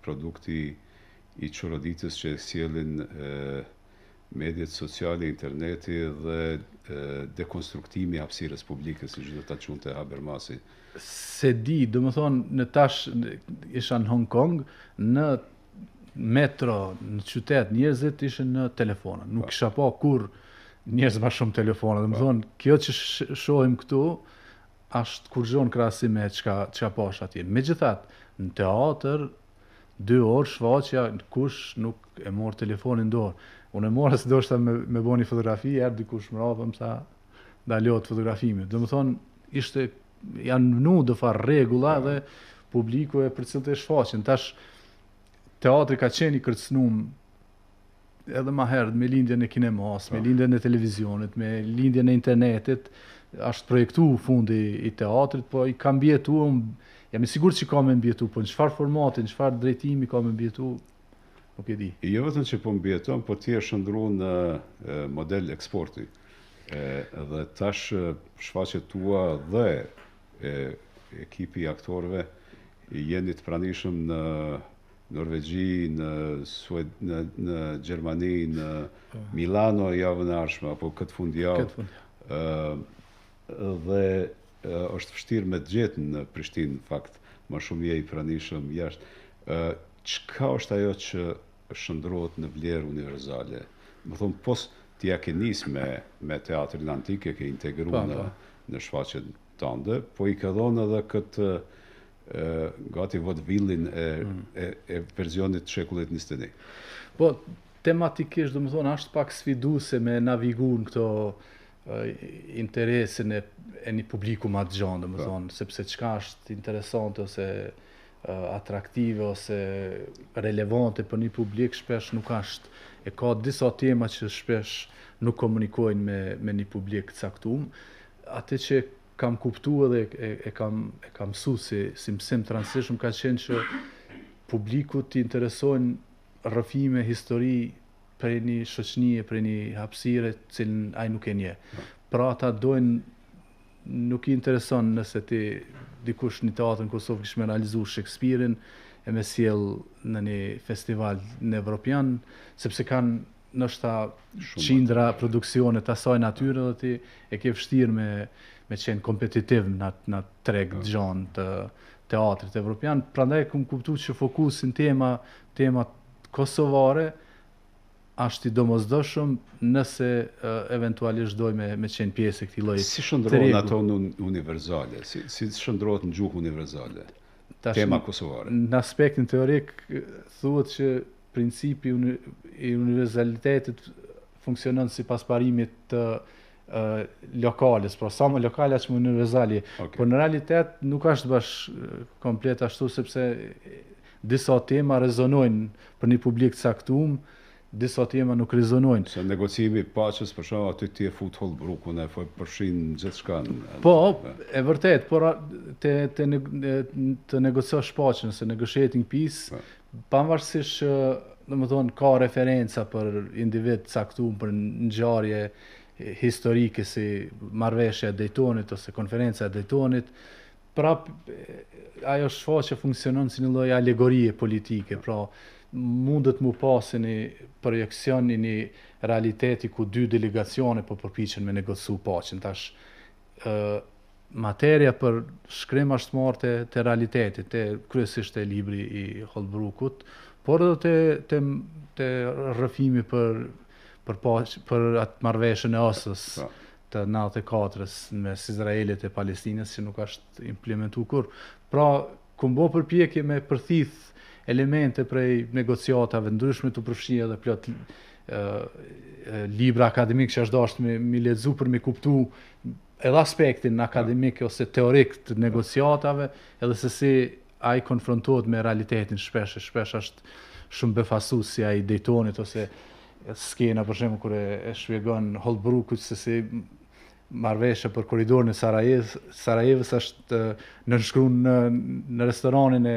produkti i çoroditës që sjellin mediat sociale, interneti dhe dekonstruktimi i hapësirës publike, siç do ta quante Habermasi. Se di, do më thonë, në tash isha në Hong Kong, në metro, në qytet, njerëzit ishin në telefona. Nuk kisha pa kur njerëz ma shumë telefona. Do më thonë, kjo që shohim këtu, ashtë kur gjonë krahasim me çka pash atje. Megjithatë, në teatr, 2 orë shfaqja, kush nuk e mor telefonin dorë. Unë e mora si do shta me bo një fotografi, dikush më rapëm sa dalot fotografimi. Do më thonë, janë vënu do farë regula dhe publiku e për cilët e shfaqen. Tash, teatri ka qenë i kërcënum edhe ma herët me lindjen e kinemas, me lindjen e televizionit, me lindjen e internetit, është projektu fundi i teatrit, po i kam mbjetu, jam i sigur që ka me mbjetu, po në çfarë formati, në çfarë drejtimi ka me mbjetu, nuk e di. Jo vetëm që po mbjeton, po ti e shëndru në model eksporti. Dhe tash shfaqjet tua dhe ekipi i aktorëve jeni të pranishëm në Norvegji, në Gjermani, në Milano javën e ardhshme, apo këtë fundjavë. Dhe është vështirë me të gjetë në Prishtinë, në fakt, më shumë je i pranishëm jashtë. Çka është ajo që shndrohet në vlerë universale? Më thonë, pos t'ja ke nis me teatrin antik, e ke integru në shfaqjet tënde, po i ka dhënë edhe këtë gati vodevillin e versionit të shekullit 21. Po, tematikisht, do më thonë, është pak sfiduese me navigu në këto interesin e një publiku ma të gjanë, do më thonë, sepse çka është interesante ose atraktive ose relevante për një publik shpesh nuk është. E ka disa tema që shpesh nuk komunikojnë me një publik të caktuar. Atë që kam kuptu edhe e kam mësu si mësim të rëndësishëm ka qenë që publiku të interesojnë rrëfime, histori për një shoqënie, për një hapësire cilën ai nuk e nje. Pra ata dojnë, nuk i intereson nëse ti dikush një teatr në Kosovë kishme realizu Shakespeare-in e me sjell në një festival në Evropian, sepse kanë nështë qindra produksione të asaj natyre dhe ti e ke vështirë me qenë kompetitiv në treg gjanë të teatrit evropian. Prandaj kom kuptu që fokusin tema kosovare është i domosdoshëm nëse eventualisht doj me qenë pjesë e këtij lloji. Si shndrohen ato universale? Si shndrohet në gjuhë universale? Tema kosovare. Në aspektin teorik thuhet që principi i universalitetit funksionon sipas parimit të lokales, pra sa më lokale aq më universali. Po në realitet nuk është bash komplet ashtu, sepse disa tema rezonojnë për një publik të caktuar, disa tema nuk rezonojnë. Se negocimi i paqes, për shembull, aty ti e fut Holbrukun, e përfshin gjithçka. Po, e vërtet, por të negociosh paqen, ose negotiating peace, pavarësisht që, domethënë, ka referenca për individ të caktuar, për ngjarje historike si marrëveshja e Daytonit ose konferenca e Daytonit, prap ajo shfaqje funksionon si një lloj alegorie politike, pra mundet mu pasi një projekcion i një realiteti ku 2 delegacione po përpiqen me negocu paqen. Tash materia për shkrim është marrë te realiteti, kryesisht te libri i Holbrookut, por edhe te rrëfimi për atë marrëveshjen e Oslos të 94-s mes Izraelit e Palestinës që nuk është implementuar kur. Pra, kum bo përpjekje me përthith elemente prej negociatave ndryshme të përfshirë edhe plot libra akademik që është dashur me lexu për me kuptu edhe aspektin akademik ose teorik të negociatave, edhe se si ai konfrontohet me realitetin shpesh është shumë befasues si ai Daytonit ose skena për shembull kur e shpjegon Holbrookut se si marrëveshja për korridorin e Sarajevës është nënshkruar në restoranin e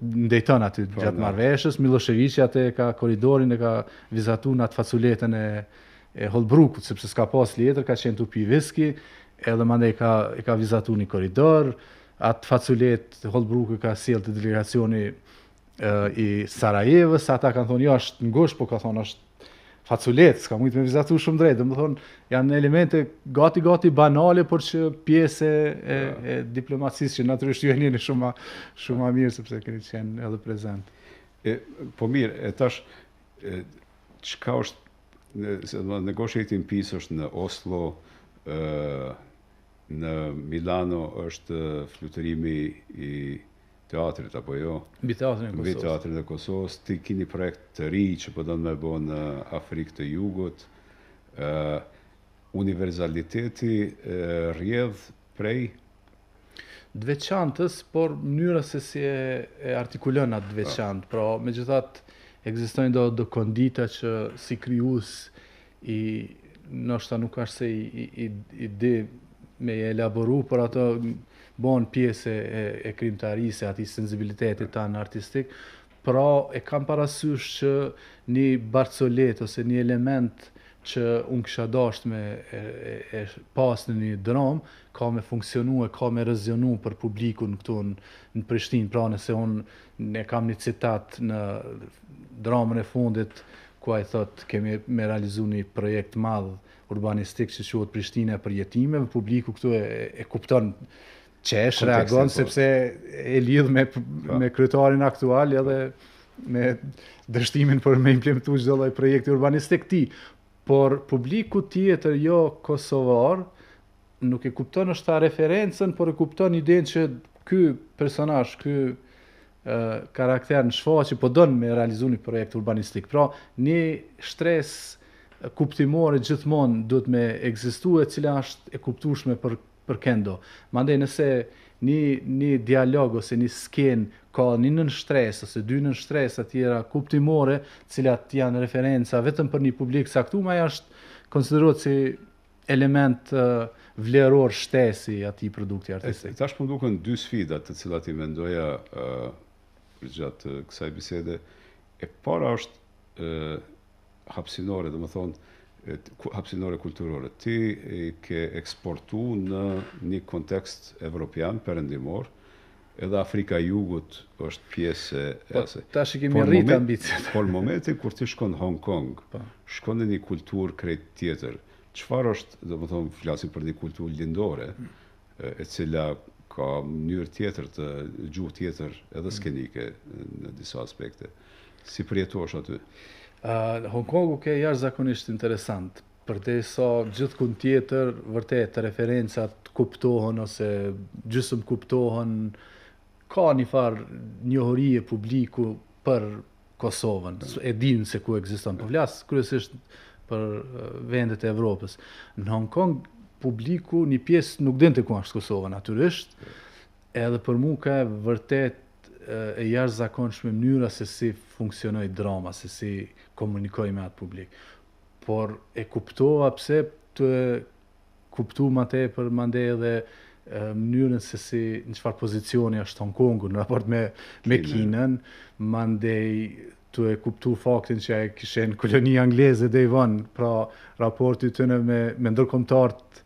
Dayton aty gjatë marrëveshjes. Miloševići atë ka korridorin e ka vizatuar në atë faculetën e Holbrookut, sepse s'ka pas letër, ka qenë tu pi viski, edhe mandej ka vizatuar një korridor. atë faculet Holbrooke ka sjell të delegacioni i Sarajevës, ata kanë thonë jo është ngushtë, po ka thonë është faculet, s'ka mujtë me vizatu shumë drejt, domethënë janë elemente gati banale, por që pjesë e diplomacisë që natyrisht ju e njeni shumë ma mirë sepse keni qenë edhe prezent. Po mirë, e tash çka është negotiating peace është në Oslo, në Milano është flutërimi i teatrit apo jo? Mbi teatrin e Kosovës. Ti keni projekt të ri që po don me bë në Afrikë të Jugut. Universaliteti rrjedh prej veçantës, por mënyra se si e artikulon atë veçantë. Pra, megjithatë ekzistojnë do kondita që si krijues ndoshta nuk është se ide me elaboru, por ato bon pjesë e krimtarisë, atij sensibilitetit tanë artistik, pra e kam parasysh që një barcolet ose një element që unë kisha dasht me e pas në një dram, ka me funksionu e ka me rezionu për publikun këtu në Prishtinë, pra nëse unë e kam një citat në dramën e fundit, ku ai thot kemi me realizu një projekt madh urbanistik që quhet Prishtina për jetimeve, publiku këtu e kupton qesh, reagon, sepse e lidh me kryetarin aktual edhe me dështimin për me implementu çdo lloj projekti urbanistik ti. Por publiku tjetër jo kosovar nuk e kupton është ta referencën, por e kupton idenë që ky personazh, ky karakter në shfaqje po don me realizu një projekt urbanistik. Pra, një shtres kuptimore gjithmonë duhet me ekzistuar, e cila është e kuptueshme për kendo. Mandej nëse një dialog ose një skenë ka një nën shtres ose dy nën shtres tjera kuptimore, cilat janë referenca vetëm për një publik saktuar, ajo është konsiderohet si element vleror shtesi atij produkti artistik. Tash më duken dy sfida të cilat I mendoja gjatë kësaj bisede. E para është hapësinore, domethënë hapësinore kulturore. Ti ke eksportu në një kontekst evropian perëndimor, edhe Afrika e Jugut është pjesë e asaj. Tash I kemi rritë ambicjet. Por në momentin kur ti shkon në Hong Kong, shkon në një kulturë krejt tjetër. Çfarë është, domethënë flasim për një kulturë lindore, e cila ka mënyrë tjetër të gjuhë tjetër edhe skenike në disa aspekte. Si përjetosh aty? Hong Kongu ke jashtëzakonisht interesant, përderisa gjithkund tjetër vërtet referencat kuptohen ose gjysmë kuptohen, ka një farë njohuri e publiku për Kosovën, e din se ku ekziston, po flas kryesisht për vendet e Evropës. Në Hong Kong publiku një pjesë nuk dinte ku është Kosova natyrisht, edhe për mua ka vërtet e jashtëzakonshme mënyra se si funksionoi drama, se si komunikoj me atë publik. Por e kuptova pse të kuptu ma tepër mandej edhe mënyrën se si në çfarë pozicioni është Hong Kongu në raport me Kinën, mandej të e kuptu faktin që e kishen koloni angleze dhe i vanë, pra raporti të në me ndërkombëtarët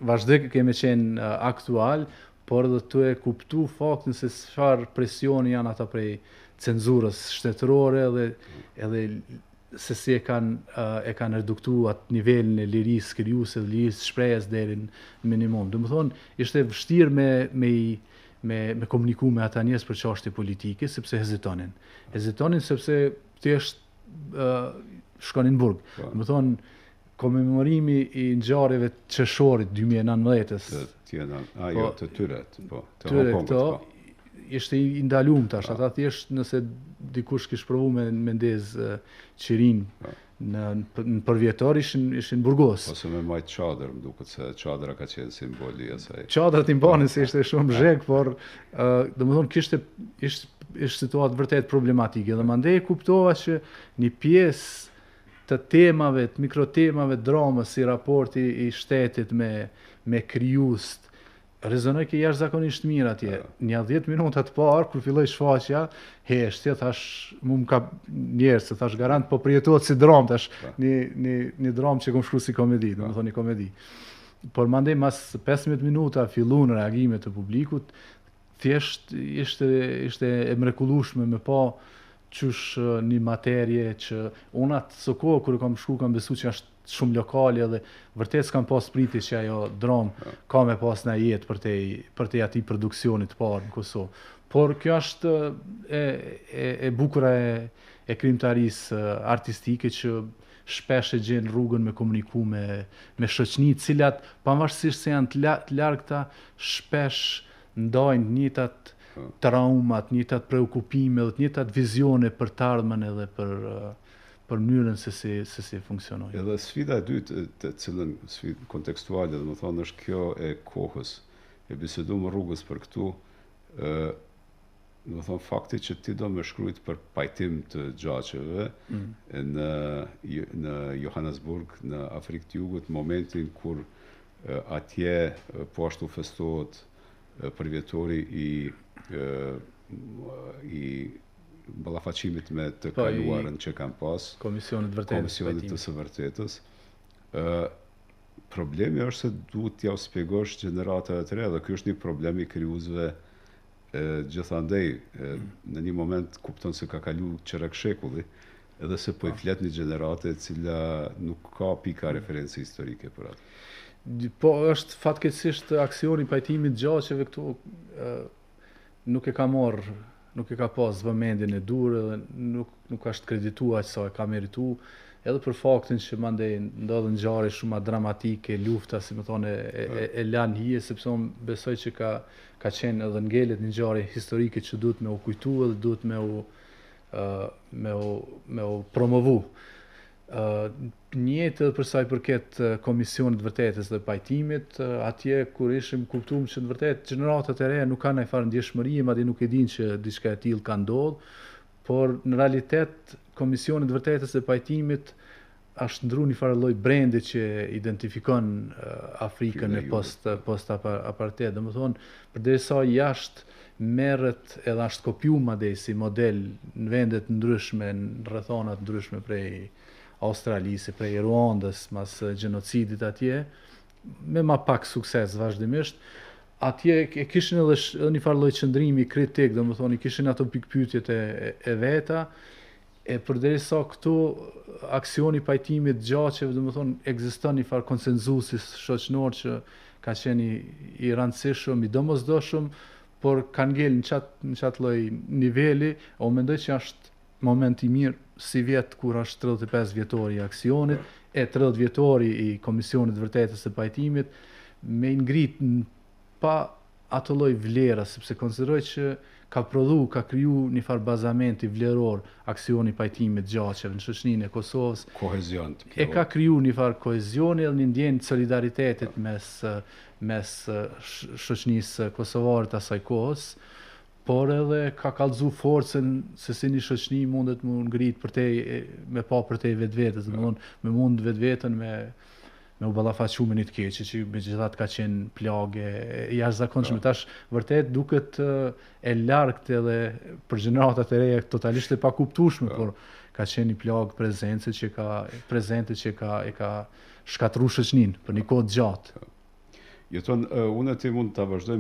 vazhdo kemi qenë aktual, por edhe të e kuptu faktin se çfarë presioni janë ata prej cenzurës shtetërore edhe se si e kanë reduktu atë nivelin e lirisë krijuese dhe lirisë shprehjes deri në minimum. Domethënë, ishte vështirë me komuniku me ata njerëz për çështje politike, sepse hezitonin. Hezitonin sepse thjesht shkonin në burg. Domethënë, komemorimi I ngjarjeve të qershorit 2019-s. Të tyre, po. Tyre këto ishte I ndaluar tash, ata thjesht nëse dikush kish provu me ndez qirin në përvjetor ishin burgos. Ose me majt çadër, më duket se çadra ka qenë simboli I asaj. Çadrat I mbanin se ishte shumë zheg, por domethënë ishte situatë vërtet problematike dhe mandej kuptova që një pjesë të temave, të mikrotemave dramës si raporti I shtetit me krijuest rezonoj ke jashtëzakonisht mirë atje. Një 10 minuta të parë kur filloi shfaqja, heshtje thash, më ka njerëz se thash garant po përjetohet si dramë tash, një dramë që kam shkruar si komedi, domethënë një komedi. Por mandej mas 15 minuta fillun reagimet të publikut, thjesht ishte e mrekullueshme me pa qysh një materje që unë atë së kohë kur kam shku kam besu që është shumë lokale dhe vërtet s'kam pas priti që ajo dramë ka me pas në jetë për te ati produksionit parë në Kosovë. Por kjo është e bukura e krimtarisë artistike që shpesh e gjen rrugën me komuniku me shoqni, cilat pavarësisht se janë të largta, shpesh ndajnë njëtat traumat, njëtat preokupime dhe njëtat vizione për të ardhmen edhe për mënyrën se si funksionojnë. Edhe sfida e dytë, të cilën sfidë kontekstuale, dhe më thonë është kjo e kohës. E bisedu më rrugës për këtu, do thonë fakti që ti do me shkrujt për pajtim të gjaqeve në Johannesburg, në Afrikë të Jugut, momentin kur atje po ashtu festohet përvjetori i ballafaqimit me të kaluarën që kanë pas, Komisionit të së vërtetës. Problemi është se duhet t'ja u spjegosh gjeneratave të re, dhe ky është një problem i krijuesve gjithandej. Në një moment kupton se ka kalu qerek shekulli, edhe se po i flet një gjenerate e cila nuk ka pika referencë historike për atë. Po është fatkeqësisht aksioni pajtimit gjaqeve këtu nuk e ka pas vëmendjen e dur edhe nuk është kredituar aq sa e ka merituar, edhe për faktin që mandej ndodhen ngjarje shumë dramatike, lufta, si më thonë, e lan hije, sepse unë besoj që ka qenë edhe ngelet një ngjarje historike që duhet me u kujtu edhe duhet me u promovu. Njëtë edhe për sa i përket Komisionit Vërtetës dhe Pajtimit, atje kur ishim kuptuam që në vërtet gjeneratat e reja nuk kanë ai farë ndjeshmëri, madje nuk e dinë që diçka e tillë ka ndodhur, por në realitet Komisioni i Vërtetës dhe Pajtimit është ndru një farë lloj brendi që identifikon Afrikën e post apartheid. Domethënë, përderisa jashtë merret edhe është kopjuar madje si model në vende të ndryshme, në rrethana të ndryshme prej Australisë, prej Ruandës, mas gjenocidit atje, me ma pak sukses vazhdimisht. Atje e kishin edhe një farë lloj qëndrimi kritik, domethënë kishin ato pikpyetjet e veta, e përderisa këtu aksioni pajtimit gjaqeve, domethënë ekziston një farë konsenzusi shoqnor që ka qenë i rëndësishëm, i domosdoshëm, por ka ngel në qatë lloj niveli, o mendoj që është moment i mirë si vjet kur është 35 vjetori i aksionit, e 30 vjetori i Komisionit Vërtetës së Pajtimit, me ngrit pa ato lloj vlera, sepse konsideroj që ka kriju një farë bazamenti vleror aksioni pajtimit gjaqeve në shoqërinë e Kosovës. Kohezion. E ka kriju një farë kohezioni dhe një ndjenjë solidaritetit mes shoqënisë kosovare të asaj kohës, por edhe ka kallëzu forcën se si një shoqëni mundet më ngrit me pa përtej vetvetes, me mund vetveten me u ballafaqu me një të keqe që megjithatë ka qenë plagë e jashtëzakonshme. Tash vërtet duket e largët edhe për gjeneratat e reja totalisht e pakuptueshme, por ka qenë një plagë prezente që e ka shkatruar shoqëninë për një kohë të gjatë. Jeton, unë ti mund ta vazhdoj